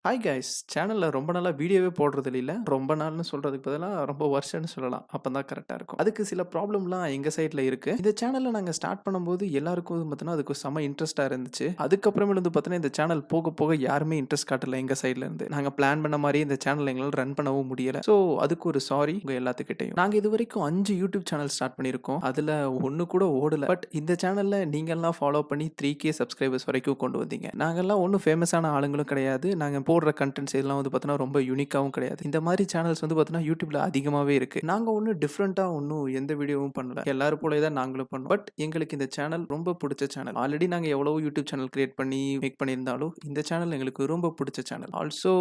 Hi guys! சேனல்ல ரொம்ப நாளா வீடியோவே போடுறது இல்ல. ரொம்ப நாள்னு சொல்றதுக்கு பதிலா ரொம்ப வருஷம்னு சொல்லலாம். அப்பதான் கரெக்ட்டா இருக்கும். அதுக்கு சில ப்ராப்ளம்லாம் எங்க சைட்ல இருக்கு. இந்த சேனல்ல நாங்க ஸ்டார்ட் பண்ணும்போது எல்லாருக்கும் பார்த்தீங்கன்னா, அதுக்கு செம்ம இன்ட்ரெஸ்ட்டா இருந்துச்சு. அதுக்கப்புறமேல் பார்த்தீங்கன்னா, இந்த சேனல் போக போக யாருமே இன்ட்ரெஸ்ட் காட்டல எங்க சைட்ல இருந்து. நாங்க பிளான் பண்ண மாரி இந்த சேனல் எங்களால ரன் பண்ணவும் முடியல. ஸோ அதுக்கு ஒரு சாரி உங்க எல்லாத்துக்கிட்டயும். நாங்க இதுவரைக்கும் 5 யூடியூப் சேனல் ஸ்டார்ட் பண்ணியிருக்கோம். அதுல 1 கூட ஓடல. பட் இந்த சேனல்ல நீங்கலாம் ஃபாலோ பண்ணி 3K சப்ஸ்கிரைபர்ஸ் வரைக்கும் கொண்டு வந்தீங்க. நாங்கலாம் ஒண்ணும் ஃபேமஸான ஆளுங்களும் கிடையாது. நாங்க போடுற கன்டென்ட்ஸ் இதெல்லாம் பார்த்தீங்கன்னா, ரொம்ப யூனிக்காவும் கிடையாது. இந்த மாரி சேனல்ஸ் பார்த்தீங்கன்னா, YouTubeல அதிகமாவே இருக்கு. நாங்க ஒண்ணும் டிஃபரெண்ட்டா ஒண்ணும் எந்த வீடியோவும் பண்ணல. எல்லாரும் போலயே தான் நாங்களும் பண்ணோம். பட் எங்களுக்கு இந்த சேனல் ரொம்ப புடிச்ச சேனல். ஆல்ரெடி நாங்க எவ்வளவோ யூடியூப் சேனல் கிரியேட் பண்ணி மேக் பண்ணியிருந்தாலும், இந்த சேனல் எங்களுக்கு ரொம்ப புடிச்ச சேனல். ஆல்சோ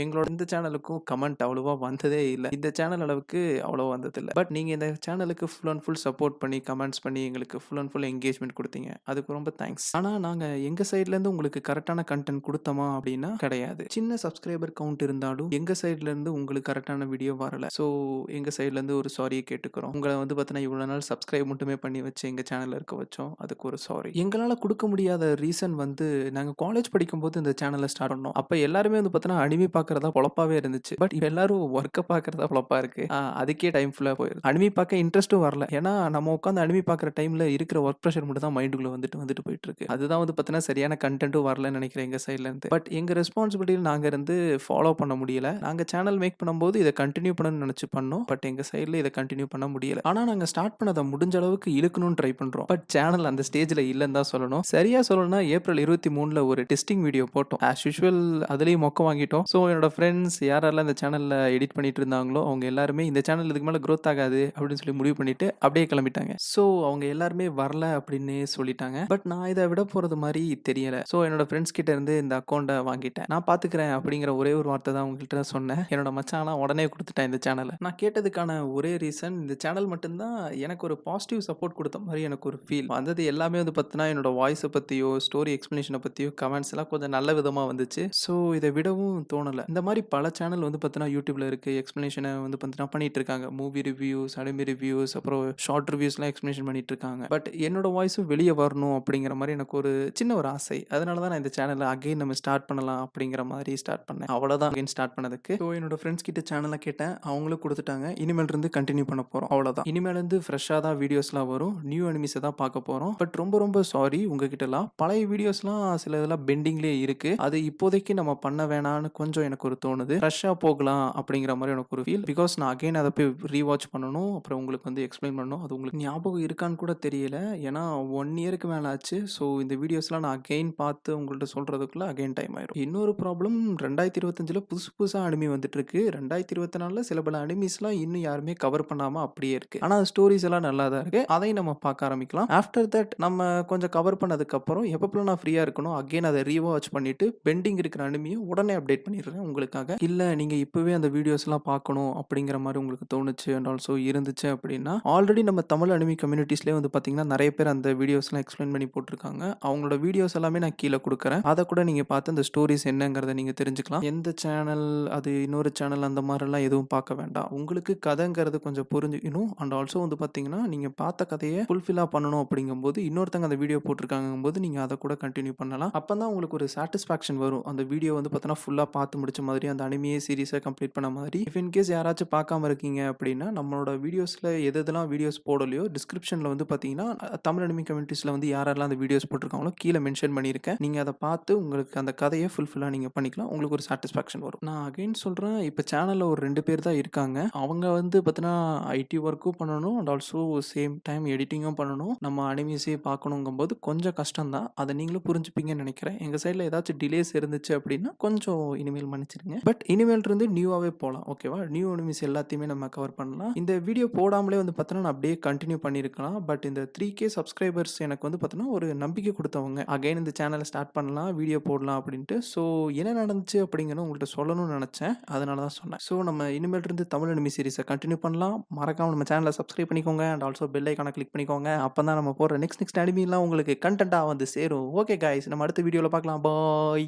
எங்களோட இந்த சேனலுக்கும் கமெண்ட் அவ்வளவா வந்ததே இல்ல. இந்த சேனல் அளவுக்கு அவ்வளவா வந்ததில்ல. பட் நீங்க இந்த சேனலுக்கு ஃபுல் அண்ட் ஃபுல் சப்போர்ட் பண்ணி, கமெண்ட்ஸ் பண்ணி எங்களுக்கு ஃபுல் அண்ட் ஃபுல் என்கேஜ்மென்ட் குடுத்தீங்க. அதுக்கு ரொம்ப தேங்க்ஸ். ஆனா நாங்க எங்க சைட்ல இருந்து உங்களுக்கு கரெக்ட்டான கன்டென்ட் குடுத்தோமா அப்டின்னா கிடையாது. சின்ன சப்ஸ்கிரைபர் கவுண்ட் இருந்தாலும் எங்க சைட்ல இருந்து உங்களுக்கு கரெக்ட்டான வீடியோ வரல. ஸோ எங்க சைட்ல இருந்து ஒரு சாரிய கேட்டுக்கிறோம். உங்கள பார்த்தீங்கன்னா, இவ்வளோ நாள் சப்ஸ்கிரைப் மட்டுமே பண்ணி வச்சு எங்க சேனல்ல இருக்க வச்சோம். அதுக்கு ஒரு சாரி. எங்களால குடுக்க முடியாத ரீசன் நாங்க காலேஜ் படிக்கும்போது இந்த சேனல ஸ்டார்ட் பண்ணோம். அப்ப எல்லாருமே பார்த்தீங்கன்னா, அனிமி பார்க்கிறதா பொழப்பாவே இருந்துச்சு. பட் இப்ப எல்லாரும் வொர்க்க பார்க்கிறதா பொழப்பா இருக்கு. அதுக்கே டைம் ஃபுல்லா போயிருது. அனிமி பார்க்க இன்ட்ரெஸ்ட்டும் வரல. ஏன்னா, நம்ம உட்கார்ந்து அனிமி பார்க்குற டைம்ல இருக்கிற வொர்க் பிரஷர் மட்டும் தான் மைண்டுக்குள்ள வந்துட்டு போயிட்டு இருக்கு. அதுதான் பார்த்தீங்கன்னா, சரியான கன்டென்ட்டும் வரலன்னு நினைக்கிறேன் எங்க சைட்ல இருந்து. பட் எங்க ரெஸ்பான்சிபிலிட்டில நாங்க இருந்து ஃபாலோ பண்ண முடியல. நாங்க சேனல் மேக் பண்ணும்போது இத கன்டின்யூ பண்ணணும்னு நெனச்சு பண்ணோம். பட் எங்க சைட்ல இத கன்டின்யூ பண்ண முடியல. ஆனா நாங்க ஸ்டார்ட் பண்ணத முடிஞ்ச அளவுக்கு இழுக்கணும்னு ட்ரை பண்றோம். பட் சேனல் அந்த ஸ்டேஜ்ல இல்லன்னு தான் சொல்லணும். சரியா சொல்லணும்னா ஏப்ரல் 23ல ஒரு டெஸ்டிங் வீடியோ போட்டோம். ஆஸ் யூசுவல் அதுலயும் மொக்க வாங்கிட்டோம். ஸோ என்னோட ஃப்ரெண்ட்ஸ் யாரெல்லாம் இந்த சேனல்ல எடிட் பண்ணிட்டு இருந்தாங்களோ, அவங்க எல்லாருமே இந்த சேனல் இதுக்கு மேல குரோத் ஆகாது அப்படின்னு சொல்லி முடிவு பண்ணிட்டு அப்படியே கிளம்பிட்டாங்க. ஸோ அவங்க எல்லாருமே வரல அப்படின்னே சொல்லிட்டாங்க. பட் நான் இத விட போறது மாரி தெரியல. ஸோ என்னோட ஃப்ரெண்ட்ஸ் கிட்ட இருந்து இந்த அக்கவுண்ட்ட வாங்கிட்டேன். நான் பார்த்துக்கிறேன் அப்படிங்கிற ஒரே ஒரு வார்த்தை தான் உங்கள்ட்ட சொன்னேன். என்னோட மச்சான்லாம் உடனே குடுத்துட்டான் இந்த சேனல. நான் கேட்டதுக்கான ஒரே ரீசன் இந்த சேனல் மட்டும் தான் எனக்கு ஒரு பாசிட்டிவ் சப்போர்ட் குடுத்த மாரி எனக்கு ஒரு ஃபீல். வந்தது எல்லாமே பார்த்தீங்கன்னா, என்னோட வாய்ஸ பத்தியோ, ஸ்டோரி எக்ஸ்ப்ளனேஷன பத்தியோ கமெண்ட்ஸ் எல்லாம் கொஞ்சம் நல்ல விதமா வந்துச்சு. ஸோ இத விடவும் தோணல. இந்த மாரி பல சேனல் பார்த்தீங்கன்னா, YouTubeல இருக்கு. எக்ஸ்ப்ளனேஷன பார்த்தீங்கன்னா பண்ணிட்டு இருக்காங்க. மூவி ரிவ்யூஸ், அனிமி ரிவ்யூஸ், அப்புறம் ஷார்ட் ரிவ்யூஸ்லாம் எக்ஸ்ப்ளனேஷன் பண்ணிட்டு இருக்காங்க. பட் என்னோட வாய்ஸும் வெளிய வரணும் அப்படிங்கிற மாரி எனக்கு ஒரு சின்ன ஒரு ஆசை. அதனால தான் நான் இந்த சேனல அகைன் நம்ம ஸ்டார்ட் பண்ணலாம் அப்படிங்கிற மாரி ஸ்டார்ட் பண்ணேன். அவ்வளோதான் அகைன் ஸ்டார்ட் பண்ணதுக்கு. ஸோ என்னோட ஃப்ரெண்ட்ஸ் கிட்ட சேனல கேட்டேன். அவங்களும் குடுத்துட்டாங்க. இனிமேல் இருந்து கன்டின்யூ பண்ண போறோம். அவ்வளோதான். இனிமேல் இருந்து ஃப்ரெஷ்ஷா தான் வீடியோஸ்லாம் வரும். நியூ அனிமீஸ தான் பார்க்க போறோம். பட் ரொம்ப ரொம்ப சாரி உங்ககிட்டலாம். பழைய வீடியோஸ்லாம் சில இதெல்லாம் பெண்டிங்லயே இருக்கு. அது இப்போதைக்கு நம்ம பண்ண வேணான்னு கொஞ்சம் எனக்கு ஒரு தோணுது. ஃப்ரெஷ்ஷா போகலாம் அப்படிங்கிற மாரி எனக்கு ஒரு ஃபீல். பிகாஸ் நான் அகைன் அத போய் ரீவாட்ச் பண்ணணும். அப்புறம் உங்களுக்கு எக்ஸ்ப்ளைன் பண்ணணும். அது உங்களுக்கு ஞாபகம் இருக்கான்னு கூட தெரியல. ஏன்னா 1 இயருக்கு மேல ஆச்சு. ஸோ இந்த வீடியோஸ்லாம் நான் அகைன் பார்த்து உங்கள்ட்ட சொல்றதுக்குள்ள அகைன் டைம் ஆயிரும். இன்னொரு ப்ராப்ளம் 2025ல புதுசு புதுசா அனிமி வந்துட்டுருக்கு. 2024ல சில பல அனிமீஸ்லாம் இன்னும் யாருமே கவர் பண்ணாம அப்படியே இருக்கு. ஆனா ஸ்டோரீஸ் எல்லாம் நல்லா தான் இருக்கு. அதையும் நம்ம பார்க்க ஆரம்பிக்கலாம். ஆஃப்டர் தட் நம்ம கொஞ்சம் கவர் பண்ணதுக்கப்புறம் எப்பப்பலாம் நான் ஃப்ரீயா இருக்கனோ அகைன் அத ரீவாட்ச் பண்ணிட்டு பெண்டிங் இருக்கிற அனிமிய உடனே அப்டேட் பண்ணிடுறேன் உங்களுக்காக. இல்ல நீங்க இப்பவே அந்த வீடியோஸ்லாம் பார்க்கணும் அப்படிங்கிற மாரி உங்களுக்கு தோணுச்சு அண்ட் ஆல்சோ இருந்துச்சு அப்படின்னா, ஆல்ரெடி நம்ம தமிழ் அனிமி கம்யூனிட்டீஸ்லயே பார்த்தீங்கன்னா, நெறைய பேர் அந்த வீடியோஸ்லாம் எக்ஸ்ப்ளைன் பண்ணி போட்டுருக்காங்க. அவங்களோட வீடியோஸ் எல்லாமே நான் கீழ குடுக்குறேன். அத கூட நீங்க பார்த்து அந்த ஸ்டோரீஸ் என்னங்கிறத நீங்க தெரிஞ்சுக்கலாம். எந்த சேனல், அது இன்னொரு சேனல் அந்த மாரிலாம் எதுவும் பார்க்க வேண்டாம். உங்களுக்கு கதைங்கிறது கொஞ்சம் புரிஞ்சுக்கணும். அண்ட் ஆல்சோ பார்த்தீங்கன்னா, நீங்க பார்த்த கதைய ஃபுல்ஃபில்லா பண்ணணும் அப்படிங்கும்போது, இன்னொருத்தங்க அந்த வீடியோ போட்டுருக்காங்கங்கும்போது, நீங்க அத கூட கன்டின்யூ பண்ணலாம். அப்பதான் உங்களுக்கு ஒரு சாட்டிஸ்ஃபேக்ஷன் வரும். அந்த வீடியோ பார்த்தீங்கன்னா, ஃபுல்லா பார்த்து முடிச்ச மாதிரி, அந்த அனிமியே சீரிஸா கம்ப்ளீட் பண்ண மாதிரி. இஃப் இன் கேஸ் யாராச்சும் பார்க்காம இருக்கீங்க அப்படின்னா, நம்மளோட வீடியோஸ்ல எது எதெல்லாம் வீடியோஸ் போடலையோ, டிஸ்கிரிப்ஷன்ல பார்த்தீங்கன்னா, தமிழ் அனிமி கம்யூனிட்டீஸ்ல யாரெல்லாம் அந்த வீடியோஸ் போட்டுருக்காங்களோ, கீழ மென்ஷன் பண்ணியிருக்கேன். நீங்க அத பார்த்து உங்களுக்கு அந்த கதைய ஃபுல்ஃபில்லா நீங்க பண்ணிக்கலாம். உங்களுக்கு ஒரு சாட்டிஸ்ஃபேக்ஷன் வரும். நான் அகைன் சொல்றேன், இப்ப சேனல்ல ஒரு 2 பேர் தான் இருக்காங்க. அவங்க பார்த்தீங்கன்னா, ஐடி ஒர்க்கும் பண்ணணும் அண்ட் ஆல்சோ சேம் டைம் எடிட்டிங்கும் பண்ணணும். நம்ம அனிமீஸே பார்க்கணுங்கும்போது கொஞ்சம் கஷ்டம் தான். அத நீங்களும் புரிஞ்சுப்பீங்கன்னு நெனைக்கிறேன். எங்க சைட்ல ஏதாச்சும் டிலேஸ் இருந்துச்சு அப்படின்னா, கொஞ்சம் இனிமேல் மன்னிச்சிடுங்க. பட் இனிமேல் இருந்து நியூவாவே போலாம். ஓகேவா? நியூ அனிமீஸ் எல்லாத்தையுமே நம்ம கவர் பண்ணலாம். இந்த வீடியோ போடாமலே பார்த்தீங்கன்னா, நான் அப்படியே கன்டின்யூ பண்ணியிருக்கலாம். பட் இந்த 3K சப்ஸ்கிரைபர்ஸ் எனக்கு பார்த்தீங்கன்னா, ஒரு நம்பிக்கை குடுத்தவங்க. அகைன் இந்த சேனல ஸ்டார்ட் பண்ணலாம், வீடியோ போடலாம் அப்படின்ட்டு. ஸோ என்ன நடந்துச்சு அப்படிங்கிறத உங்கள்ட்ட சொல்லணும்னு நெனச்சேன். அதனால தான் சொன்னேன். ஸோ நம்ம இனிமேல் இருந்து தமிழ் அனிமி சீரிஸ கன்டின்யூ பண்ணலாம். மறக்காம நம்ம சேனல சப்ஸ்கிரைப் பண்ணிக்கோங்க. அண்ட் ஆல்சோ பெல் ஐகான கிளிக் பண்ணிக்கோங்க. அப்பதான் நம்ம போடுற நெக்ஸ்ட் அனிமிலாம் உங்களுக்கு கன்டென்ட்டா சேரும். ஓகே காய்ஸ், நம்ம அடுத்த வீடியோல பார்க்கலாம். பாய்.